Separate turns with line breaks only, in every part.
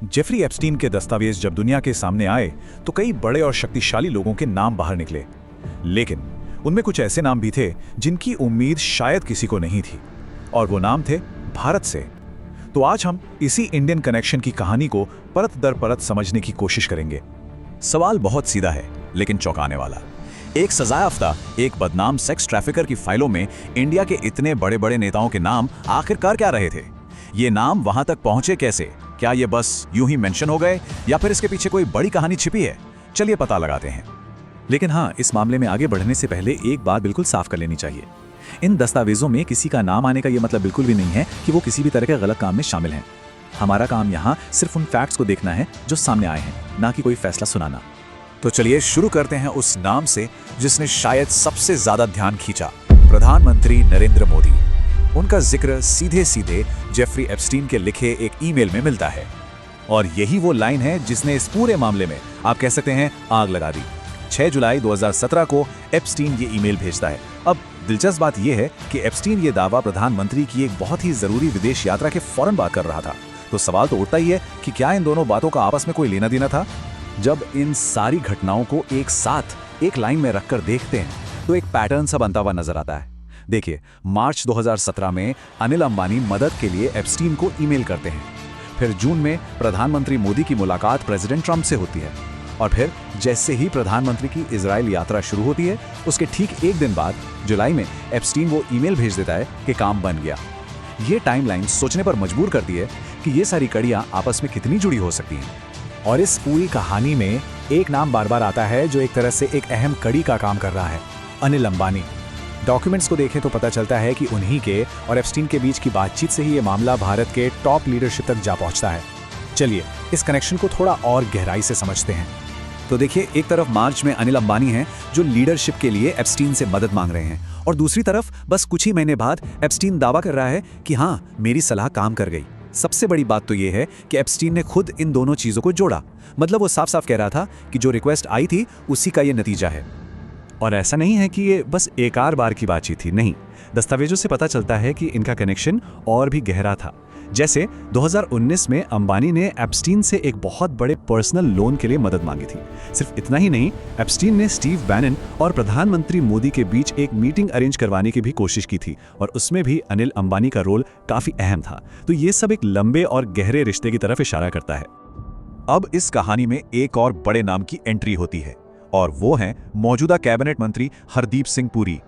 Jeffrey Epstein के दस्तावेज जब दुनिया के सामने आए तो कई बड़े और शक्तिशाली लोगों के नाम बाहर निकले, लेकिन उनमें कुछ ऐसे नाम भी थे जिनकी उम्मीद शायद किसी को नहीं थी, और वो नाम थे भारत से। तो आज हम इसी इंडियन कनेक्शन की कहानी को परत दर परत समझने की कोशिश करेंगे।
सवाल बहुत सीधा है लेकिन चौंकाने वाला। एक सजायाफ्ता, एक बदनाम सेक्स ट्रैफिकर की फाइलों में इंडिया के इतने बड़े बड़े नेताओं के नाम आखिर कर क्या रहे थे? ये नाम वहां तक पहुंचे कैसे? क्या ये बस यूं ही मेंशन हो गए या फिर इसके पीछे कोई बड़ी कहानी छिपी है? चलिए पता लगाते हैं।
लेकिन हाँ, इस मामले में आगे बढ़ने से पहले एक बात बिल्कुल साफ कर लेनी चाहिए। इन दस्तावेजों में किसी का नाम आने का यह मतलब बिल्कुल भी नहीं है कि वो किसी भी तरह के गलत काम में शामिल हैं। हमारा काम यहाँ सिर्फ उन फैक्ट्स को देखना है जो सामने आए हैं, ना कि कोई फैसला सुनाना।
तो चलिए शुरू करते हैं उस नाम से जिसने शायद सबसे ज्यादा ध्यान खींचा, प्रधानमंत्री नरेंद्र मोदी। उनका जिक्र सीधे सीधे जेफरी एप्स्टीन के लिखे एक ईमेल में मिलता है, और यही वो लाइन है जिसने इस पूरे मामले में, आप कह सकते हैं, आग लगा दी। 6 जुलाई 2017 को एप्स्टीन ये ईमेल भेजता है। अब दिलचस्प बात यह है कि एप्स्टीन ये दावा प्रधानमंत्री की एक बहुत ही जरूरी विदेश यात्रा के फौरन बाद कर रहा था। तो सवाल तो उठता ही है कि क्या इन दोनों बातों का आपस में कोई लेना देना था? जब इन सारी घटनाओं को एक साथ एक लाइन में रखकर देखते हैं तो एक पैटर्न सा बनता हुआ नजर आता है। देखिए, मार्च 2017 में अनिल अंबानी मदद के लिए एप्स्टीन को ईमेल करते हैं। फिर जून में प्रधानमंत्री मोदी की मुलाकात प्रेसिडेंट ट्रंप से होती है, और फिर जैसे ही प्रधानमंत्री की इजराइल यात्रा शुरू होती है उसके ठीक एक दिन बाद जुलाई में एप्स्टीन वो ईमेल भेज देता है कि काम बन गया। ये टाइमलाइन सोचने पर मजबूर करती है कि ये सारी कड़ियां आपस में कितनी जुड़ी हो सकती हैं।
और इस पूरी कहानी में एक नाम बार बार आता है जो एक तरह से एक अहम कड़ी का काम कर रहा है, अनिल अंबानी। डॉक्यूमेंट्स को देखें तो पता चलता है कि उन्हीं के और एप्स्टीन के बीच की बातचीत से ही ये मामला भारत के टॉप लीडरशिप तक जा पहुंचता है। चलिए इस कनेक्शन को थोड़ा और गहराई से समझते हैं।
तो देखिए, एक तरफ मार्च में अनिल अंबानी हैं जो लीडरशिप के लिए एप्स्टीन से मदद मांग रहे हैं, और दूसरी तरफ बस कुछ ही महीने बाद एप्स्टीन दावा कर रहा है कि हाँ, मेरी सलाह काम कर गई। सबसे बड़ी बात तो ये है कि एप्स्टीन ने खुद इन दोनों चीजों को जोड़ा। मतलब वो साफ साफ कह रहा था कि जो रिक्वेस्ट आई थी उसी का ये नतीजा है।
और ऐसा नहीं है कि ये बस एक आध बार की बातचीत थी, नहीं। दस्तावेजों से पता चलता है कि इनका कनेक्शन और भी गहरा था। जैसे 2019 में अंबानी ने एप्स्टीन से एक बहुत बड़े पर्सनल लोन के लिए मदद मांगी थी। सिर्फ इतना ही नहीं, एप्स्टीन ने स्टीव बैनन और प्रधानमंत्री मोदी के बीच एक मीटिंग अरेंज करवाने की भी कोशिश की थी, और उसमें भी अनिल अंबानी का रोल काफी अहम था। तो ये सब एक लंबे और गहरे रिश्ते की तरफ इशारा करता है।
अब इस कहानी में एक और बड़े नाम की एंट्री होती है, और वो हैं मौजूदा कैबिनेट मंत्री हरदीप सिंह पुरी।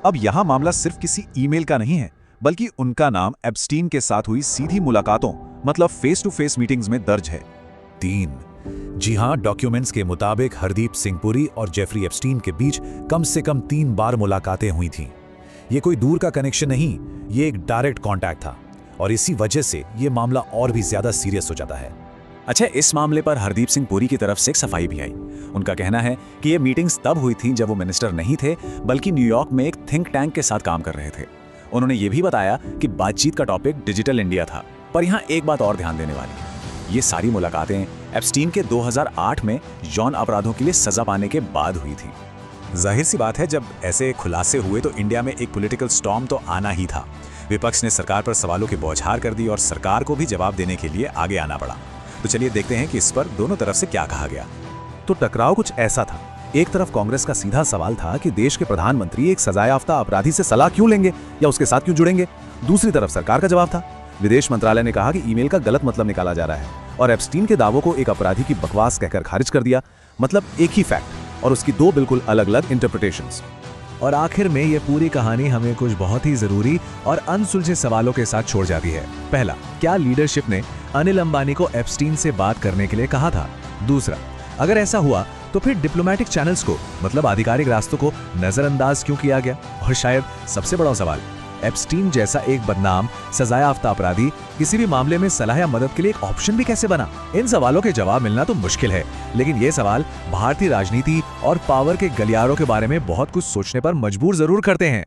अब यहां मामला सिर्फ किसी ईमेल का नहीं है, बल्कि उनका नाम एप्स्टीन के साथ हुई सीधी मुलाकातों, मतलब फेस टू फेस मीटिंग्स में दर्ज है।
3। जी हां, डॉक्यूमेंट्स के मुताबिक हरदीप सिंह पुरी और जेफरी एप्स्टीन के बीच कम से कम 3 बार मुलाकातें हुई थीं। ये कोई दूर का कनेक्शन नहीं, ये एक डायरेक्ट कॉन्टैक्ट था, और इसी वजह से ये मामला और भी ज्यादा सीरियस हो जाता है।
अच्छा, इस मामले पर हरदीप सिंह पुरी की तरफ से एक सफाई भी आई। उनका कहना है कि ये मीटिंग्स तब हुई थी जब वो मिनिस्टर नहीं थे, बल्कि न्यूयॉर्क में एक थिंक टैंक के साथ काम कर रहे थे। उन्होंने ये भी बताया कि बातचीत का टॉपिक डिजिटल इंडिया था। पर यहाँ एक बात और ध्यान देने वाली है, ये सारी मुलाकातें एप्स्टीन के 2008 में यौन अपराधों के लिए सजा पाने के बाद हुई थी।
जाहिर सी बात है, जब ऐसे खुलासे हुए तो इंडिया में एक पॉलिटिकल स्टॉर्म तो आना ही था। विपक्ष ने सरकार पर सवालों की बौछार कर दी और सरकार को भी जवाब देने के लिए आगे आना पड़ा। तो चलिए देखते हैं कि इस पर दोनों तरफ से क्या कहा गया।
तो टकराव कुछ ऐसा था। एक तरफ कांग्रेस का सीधा सवाल था कि देश के प्रधानमंत्री एक सजायाफ्ता अपराधी से सलाह क्यों लेंगे या उसके साथ क्यों जुड़ेंगे। दूसरी तरफ सरकार का जवाब था। विदेश मंत्रालय ने कहा कि ईमेल का गलत मतलब निकाला जा रहा है, और एप्स्टीन के दावों को एक अपराधी की बकवास कहकर खारिज कर दिया। मतलब एक ही फैक्ट और उसकी 2 बिल्कुल अलग अलग इंटरप्रिटेशंस।
और आखिर में ये पूरी कहानी हमें कुछ बहुत ही जरूरी और अनसुलझे सवालों के साथ छोड़ जाती है। पहला, क्या लीडरशिप ने अनिल अंबानी को एप्स्टीन से बात करने के लिए कहा था? दूसरा, अगर ऐसा हुआ तो फिर डिप्लोमेटिक चैनल्स को, मतलब आधिकारिक रास्तों को नजरअंदाज क्यों किया गया? और शायद सबसे बड़ा सवाल, एप्स्टीन जैसा एक बदनाम सजायाफ्ता अपराधी किसी भी मामले में सलाह या मदद के लिए एक ऑप्शन भी कैसे बना? इन सवालों के जवाब मिलना तो मुश्किल है, लेकिन ये सवाल भारतीय राजनीति और पावर के गलियारों के बारे में बहुत कुछ सोचने पर मजबूर जरूर करते हैं।